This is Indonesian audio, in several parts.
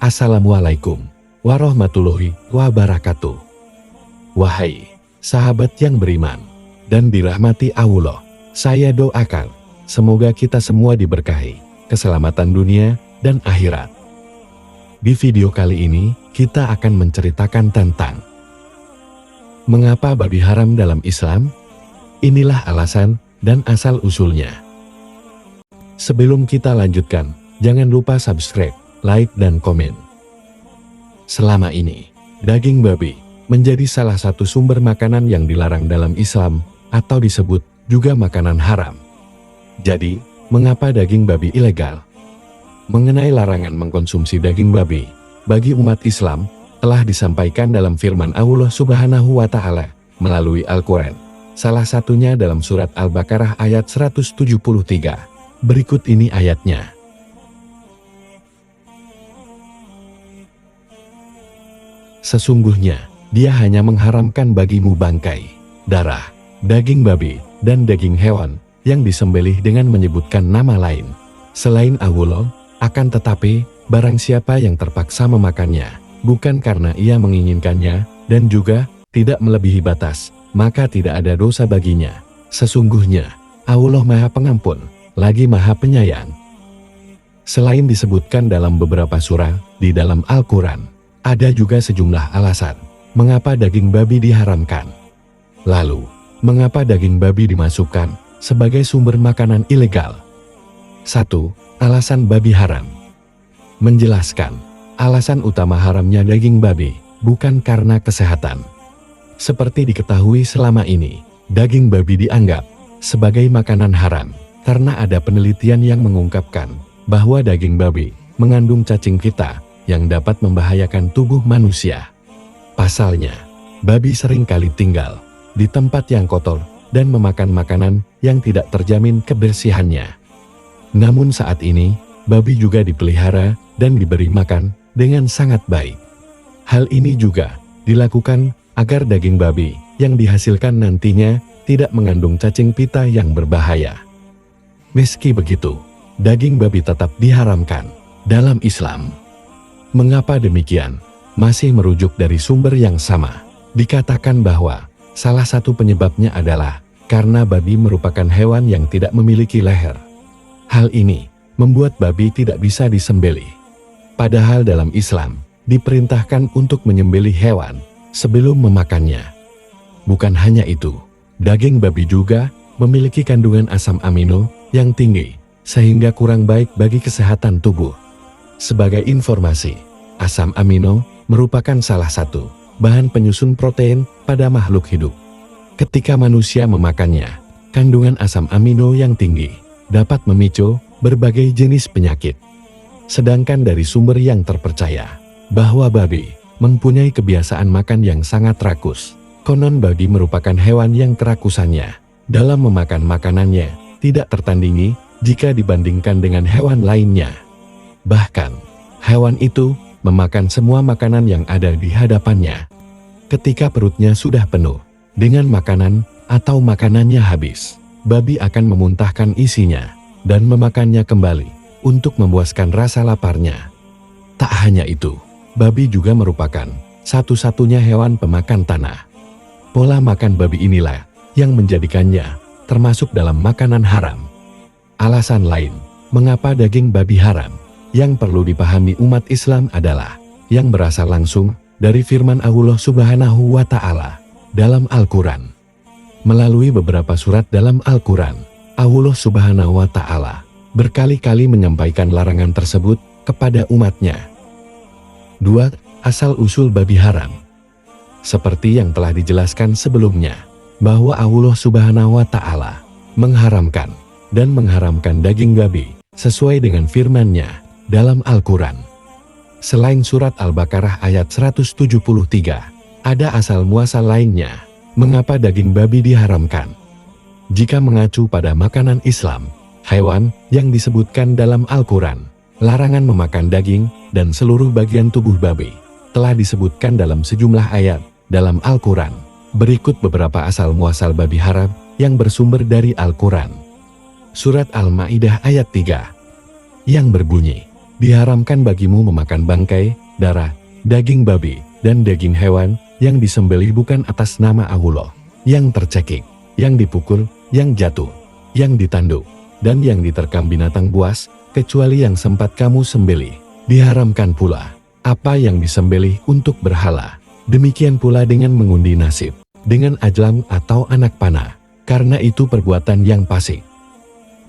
Assalamualaikum warahmatullahi wabarakatuh. Wahai sahabat yang beriman dan dirahmati Allah, saya doakan semoga kita semua diberkahi keselamatan dunia dan akhirat. Di video kali ini kita akan menceritakan tentang mengapa babi haram dalam Islam. Inilah alasan dan asal-usulnya. Sebelum kita lanjutkan, jangan lupa subscribe, like, dan komen. Selama ini, daging babi menjadi salah satu sumber makanan yang dilarang dalam Islam atau disebut juga makanan haram. Jadi, mengapa daging babi ilegal? Mengenai larangan mengkonsumsi daging babi bagi umat Islam telah disampaikan dalam firman Allah Subhanahu wa Ta'ala melalui Al-Quran. Salah satunya dalam surat Al-Baqarah ayat 173. Berikut ini ayatnya. Sesungguhnya, Dia hanya mengharamkan bagimu bangkai, darah, daging babi, dan daging hewan yang disembelih dengan menyebutkan nama lain selain Allah. Akan tetapi, barang siapa yang terpaksa memakannya, bukan karena ia menginginkannya, dan juga tidak melebihi batas, maka tidak ada dosa baginya. Sesungguhnya, Allah Maha Pengampun, lagi Maha Penyayang. Selain disebutkan dalam beberapa surah di dalam Al-Quran, ada juga sejumlah alasan mengapa daging babi diharamkan. Lalu, mengapa daging babi dimasukkan sebagai sumber makanan ilegal? 1. Alasan babi haram. Menjelaskan, alasan utama haramnya daging babi bukan karena kesehatan. Seperti diketahui selama ini, daging babi dianggap sebagai makanan haram karena ada penelitian yang mengungkapkan bahwa daging babi mengandung cacing pita yang dapat membahayakan tubuh manusia. Pasalnya, babi seringkali tinggal di tempat yang kotor dan memakan makanan yang tidak terjamin kebersihannya. Namun saat ini, babi juga dipelihara dan diberi makan dengan sangat baik. Hal ini juga dilakukan agar daging babi yang dihasilkan nantinya tidak mengandung cacing pita yang berbahaya. Meski begitu, daging babi tetap diharamkan dalam Islam. Mengapa demikian? Masih merujuk dari sumber yang sama. Dikatakan bahwa salah satu penyebabnya adalah karena babi merupakan hewan yang tidak memiliki leher. Hal ini membuat babi tidak bisa disembelih. Padahal dalam Islam diperintahkan untuk menyembelih hewan sebelum memakannya. Bukan hanya itu, daging babi juga memiliki kandungan asam amino yang tinggi, sehingga kurang baik bagi kesehatan tubuh. Sebagai informasi, asam amino merupakan salah satu bahan penyusun protein pada makhluk hidup. Ketika manusia memakannya, kandungan asam amino yang tinggi dapat memicu berbagai jenis penyakit. Sedangkan dari sumber yang terpercaya, bahwa babi mempunyai kebiasaan makan yang sangat rakus. Konon babi merupakan hewan yang kerakusannya dalam memakan makanannya tidak tertandingi jika dibandingkan dengan hewan lainnya. Bahkan, hewan itu memakan semua makanan yang ada di hadapannya. Ketika perutnya sudah penuh dengan makanan atau makanannya habis, babi akan memuntahkan isinya dan memakannya kembali untuk memuaskan rasa laparnya. Tak hanya itu, babi juga merupakan satu-satunya hewan pemakan tanah. Pola makan babi inilah yang menjadikannya termasuk dalam makanan haram. Alasan lain mengapa daging babi haram yang perlu dipahami umat Islam adalah yang berasal langsung dari firman Allah Subhanahu wa Ta'ala dalam Al-Quran. Melalui beberapa surat dalam Al-Quran, Allah Subhanahu wa Ta'ala berkali-kali menyampaikan larangan tersebut kepada umatnya. 2. Asal-usul babi haram. Seperti yang telah dijelaskan sebelumnya, bahwa Allah Subhanahu wa Ta'ala mengharamkan daging babi sesuai dengan firman-Nya dalam Al-Quran. Selain surat Al-Baqarah ayat 173, ada asal muasal lainnya mengapa daging babi diharamkan. Jika mengacu pada makanan Islam, hewan yang disebutkan dalam Al-Quran, larangan memakan daging dan seluruh bagian tubuh babi telah disebutkan dalam sejumlah ayat dalam Al-Quran. Berikut beberapa asal muasal babi haram yang bersumber dari Al-Quran. Surat Al-Ma'idah ayat 3 yang berbunyi, diharamkan bagimu memakan bangkai, darah, daging babi, dan daging hewan yang disembelih bukan atas nama Allah, yang tercekik, yang dipukul, yang jatuh, yang ditanduk, dan yang diterkam binatang buas, kecuali yang sempat kamu sembelih. Diharamkan pula apa yang disembelih untuk berhala. Demikian pula dengan mengundi nasib, dengan ajlam atau anak panah, karena itu perbuatan yang fasik.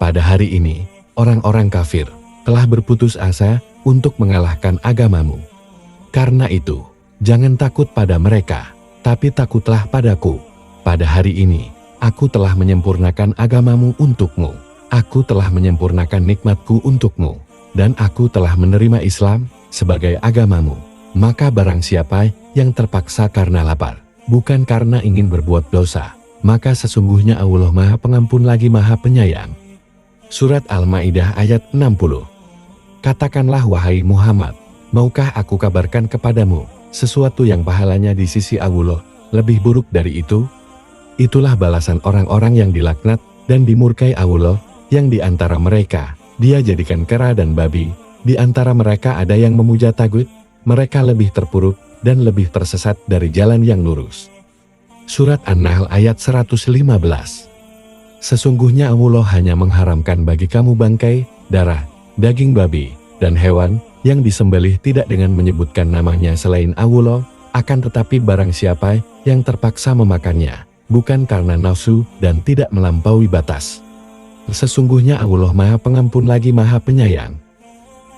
Pada hari ini, orang-orang kafir telah berputus asa untuk mengalahkan agamamu. Karena itu, jangan takut pada mereka, tapi takutlah padaku. Pada hari ini, aku telah menyempurnakan agamamu untukmu. Aku telah menyempurnakan nikmatku untukmu, dan aku telah menerima Islam sebagai agamamu. Maka barang siapa yang terpaksa karena lapar, bukan karena ingin berbuat dosa, maka sesungguhnya Allah Maha Pengampun lagi Maha Penyayang. Surat Al-Maidah ayat 60. Katakanlah wahai Muhammad, maukah aku kabarkan kepadamu sesuatu yang pahalanya di sisi Allah lebih buruk dari itu? Itulah balasan orang-orang yang dilaknat dan dimurkai Allah, yang di antara mereka Dia jadikan kera dan babi. Di antara mereka ada yang memuja tagut. Mereka lebih terpuruk dan lebih tersesat dari jalan yang lurus. Surat An-Nahl ayat 115. Sesungguhnya Allah hanya mengharamkan bagi kamu bangkai, darah, daging babi, dan hewan yang disembelih tidak dengan menyebutkan namanya selain Allah, akan tetapi barang siapa yang terpaksa memakannya, bukan karena nafsu dan tidak melampaui batas. Sesungguhnya Allah Maha Pengampun lagi Maha Penyayang.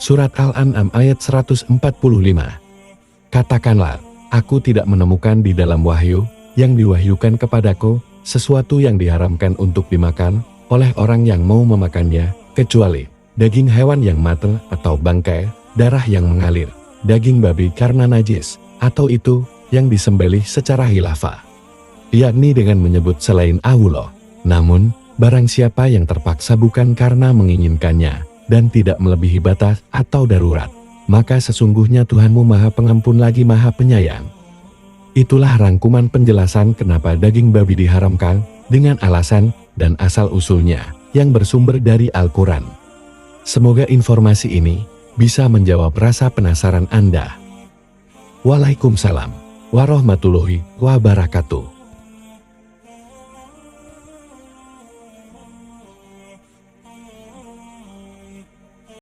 Surat Al-An'am ayat 145. Katakanlah, aku tidak menemukan di dalam wahyu yang diwahyukan kepadaku sesuatu yang diharamkan untuk dimakan oleh orang yang mau memakannya, kecuali daging hewan yang matang atau bangkai, darah yang mengalir, daging babi karena najis, atau itu yang disembelih secara khilafah, yakni dengan menyebut selain Allah. Namun, barang siapa yang terpaksa bukan karena menginginkannya dan tidak melebihi batas atau darurat, maka sesungguhnya Tuhanmu Maha Pengampun lagi Maha Penyayang. Itulah rangkuman penjelasan kenapa daging babi diharamkan dengan alasan dan asal-usulnya yang bersumber dari Al-Quran. Semoga informasi ini bisa menjawab rasa penasaran Anda. Waalaikumsalam warahmatullahi wabarakatuh.